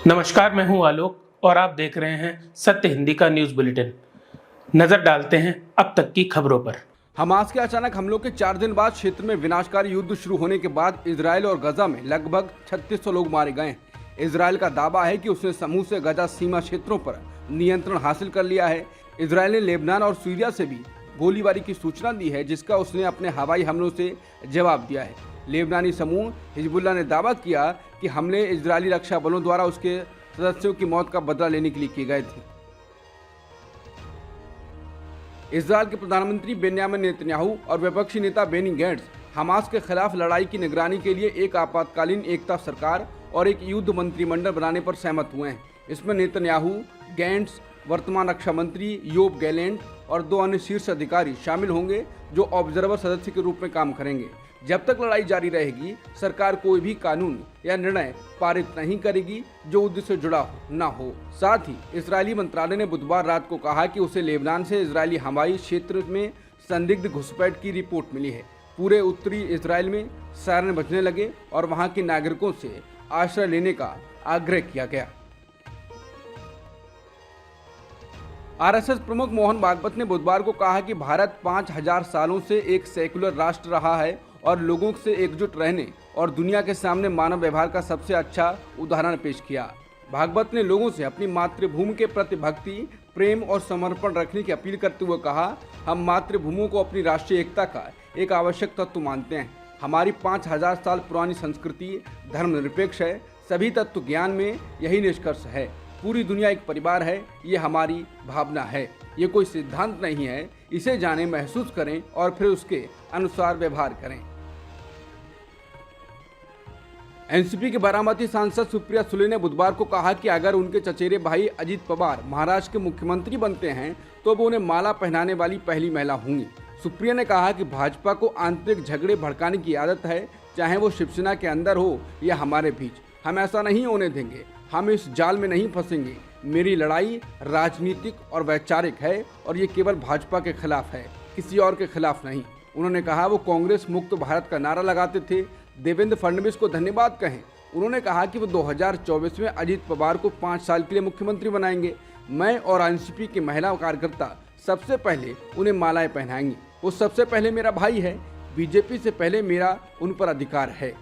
नमस्कार, मैं हूं आलोक और आप देख रहे हैं सत्य हिंदी का न्यूज बुलेटिन। नजर डालते हैं अब तक की खबरों पर। हमास के अचानक हमलों के 4 दिन बाद क्षेत्र में विनाशकारी युद्ध शुरू होने के बाद इजरायल और गजा में लगभग 3600 लोग मारे गए। इजरायल का दावा है कि उसने समूह से गजा सीमा क्षेत्रों पर नियंत्रण हासिल कर लिया है। इजरायल ने लेबनान और सीरिया से भी गोलीबारी की सूचना दी है, जिसका उसने अपने हवाई हमलों से जवाब दिया है। लेबनानी समूह हिजबुल्लाह ने दावा किया कि हमले इजरायली रक्षा बलों द्वारा उसके सदस्यों की मौत का बदला लेने के लिए किए गए थे। इजरायल के प्रधानमंत्री बेन्यामिन नेतन्याहू और विपक्षी नेता बेनी गैट्स हमास के खिलाफ लड़ाई की निगरानी के लिए एक आपातकालीन एकता सरकार और एक युद्ध मंत्रिमंडल बनाने पर सहमत हुए हैं। इसमें नेतन्याहू, गैट्स, वर्तमान रक्षा मंत्री योब गैलेंट और 2 अन्य शीर्ष अधिकारी शामिल होंगे जो ऑब्जर्वर सदस्य के रूप में काम करेंगे। जब तक लड़ाई जारी रहेगी, सरकार कोई भी कानून या निर्णय पारित नहीं करेगी जो युद्ध से जुड़ा ना हो। साथ ही इजरायली मंत्रालय ने बुधवार रात को कहा कि उसे लेबनान से इजरायली हवाई क्षेत्र में संदिग्ध घुसपैठ की रिपोर्ट मिली है। पूरे उत्तरी इजरायल में सायरन बजने लगे और वहां के नागरिकों से आश्रय लेने का आग्रह किया गया। आरएसएस प्रमुख मोहन भागवत ने बुधवार को कहा कि भारत 5000 सालों से एक सेकुलर राष्ट्र रहा है और लोगों से एकजुट रहने और दुनिया के सामने मानव व्यवहार का सबसे अच्छा उदाहरण पेश किया। भागवत ने लोगों से अपनी मातृभूमि के प्रति भक्ति, प्रेम और समर्पण रखने की अपील करते हुए कहा, हम मातृभूमि को अपनी राष्ट्रीय एकता का एक आवश्यक तत्व मानते हैं। हमारी 5000 साल पुरानी संस्कृति धर्मनिरपेक्ष है। सभी तत्व ज्ञान में यही निष्कर्ष है। पूरी दुनिया एक परिवार है। ये हमारी भावना है। ये कोई सिद्धांत नहीं है। इसे जानें, महसूस करें और फिर उसके अनुसार व्यवहार करें। एनसीपी के बारामती सांसद सुप्रिया सुले ने बुधवार को कहा कि अगर उनके चचेरे भाई अजित पवार महाराष्ट्र के मुख्यमंत्री बनते हैं तो वो उन्हें माला पहनाने वाली पहली महिला होंगी। सुप्रिया ने कहा कि भाजपा को आंतरिक झगड़े भड़काने की आदत है, चाहे वो शिवसेना के अंदर हो या हमारे बीच। हम ऐसा नहीं होने देंगे। हम इस जाल में नहीं फंसेंगे। मेरी लड़ाई राजनीतिक और वैचारिक है और ये केवल भाजपा के खिलाफ है, किसी और के खिलाफ नहीं। उन्होंने कहा वो कांग्रेस मुक्त भारत का नारा लगाते थे। देवेंद्र फडणवीस को धन्यवाद कहें। उन्होंने कहा कि वो 2024 में अजित पवार को 5 साल के लिए मुख्यमंत्री बनाएंगे। मैं और एनसीपी के महिला कार्यकर्ता सबसे पहले उन्हें मालाएं पहनाएंगी। वो सबसे पहले मेरा भाई है। बीजेपी से पहले मेरा उन पर अधिकार है।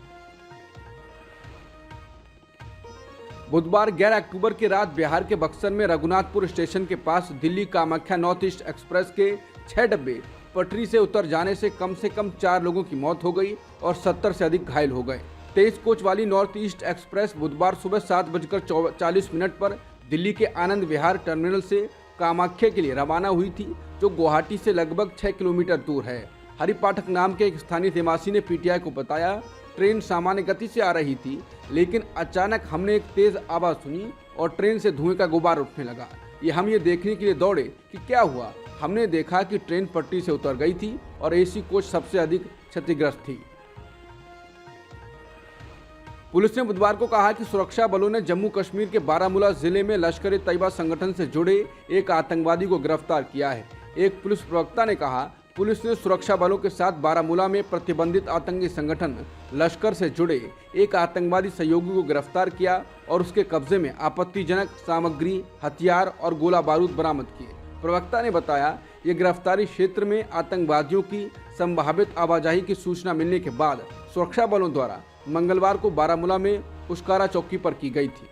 बुधवार 11 अक्टूबर की रात बिहार के बक्सर में रघुनाथपुर स्टेशन के पास Delhi Kamakhya north east express के 6 डब्बे पटरी से उतर जाने से कम 4 लोगों की मौत हो गई और 70 से अधिक घायल हो गए। 23 कोच वाली नॉर्थ ईस्ट एक्सप्रेस बुधवार सुबह 7:40 पर दिल्ली के आनंद विहार टर्मिनल से कामाख्या के लिए रवाना हुई थी, जो गुवाहाटी से लगभग 6 किलोमीटर दूर है। हरि पाठक नाम के एक स्थानीय निवासी ने पीटीआई को बताया, ट्रेन सामान्य गति से आ रही थी, लेकिन अचानक हमने एक तेज आवाज सुनी और ट्रेन से धुएं का गुबार उठने लगा। हम ये देखने के लिए दौड़े कि क्या हुआ। हमने देखा कि ट्रेन पटरी से उतर गई थी और एसी कोच सबसे अधिक क्षतिग्रस्त थी। पुलिस ने बुधवार को कहा कि सुरक्षा बलों ने जम्मू कश्मीर के बारामूला जिले में लश्कर ए तैयबा संगठन से जुड़े एक आतंकवादी को गिरफ्तार किया है। एक पुलिस प्रवक्ता ने कहा, पुलिस ने सुरक्षा बलों के साथ बारामूला में प्रतिबंधित आतंकी संगठन लश्कर से जुड़े एक आतंकवादी सहयोगी को गिरफ्तार किया और उसके कब्जे में आपत्तिजनक सामग्री, हथियार और गोला बारूद बरामद किए। प्रवक्ता ने बताया, ये गिरफ्तारी क्षेत्र में आतंकवादियों की संभावित आवाजाही की सूचना मिलने के बाद सुरक्षा बलों द्वारा मंगलवार को बारामूला में उस्कारा चौकी पर की गई थी।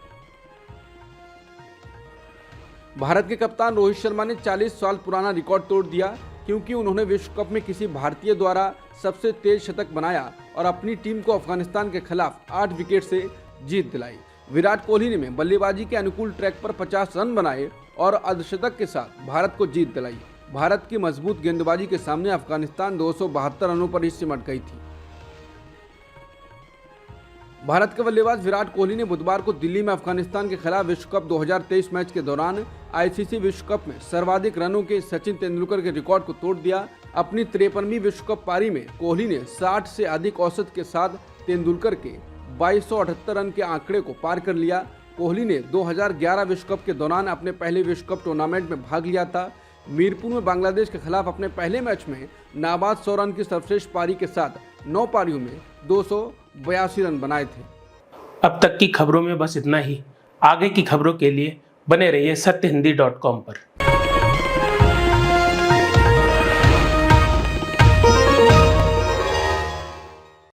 भारत के कप्तान रोहित शर्मा ने 40 साल पुराना रिकॉर्ड तोड़ दिया, क्योंकि उन्होंने विश्व कप में किसी भारतीय द्वारा सबसे तेज शतक बनाया और अपनी टीम को अफगानिस्तान के खिलाफ 8 विकेट से जीत दिलाई। विराट कोहली ने बल्लेबाजी के अनुकूल ट्रैक पर 50 रन बनाए और अर्धशतक के साथ भारत को जीत दिलाई। भारत की मजबूत गेंदबाजी के सामने अफगानिस्तान 272 रनों पर ही सिमट गई थी। भारत के बल्लेबाज विराट कोहली ने बुधवार को दिल्ली में अफगानिस्तान के खिलाफ विश्व कप 2023 मैच के दौरान आईसीसी विश्व कप में सर्वाधिक रनों के सचिन तेंदुलकर के रिकॉर्ड को तोड़ दिया। अपनी 53वीं विश्व कप पारी में कोहली ने 60 से अधिक औसत के साथ तेंदुलकर के 2278 रन के आंकड़े को पार कर लिया। कोहली ने 2011 विश्व कप के दौरान अपने पहले विश्व कप टूर्नामेंट में भाग लिया था। मीरपुर में बांग्लादेश के खिलाफ अपने पहले मैच में नाबाद 100 रन की सर्वश्रेष्ठ पारी के साथ 9 पारियों में 282 रन बनाए थे। अब तक की खबरों में बस इतना ही। आगे की खबरों के लिए बने रहिए सत्यहिंदी.com पर।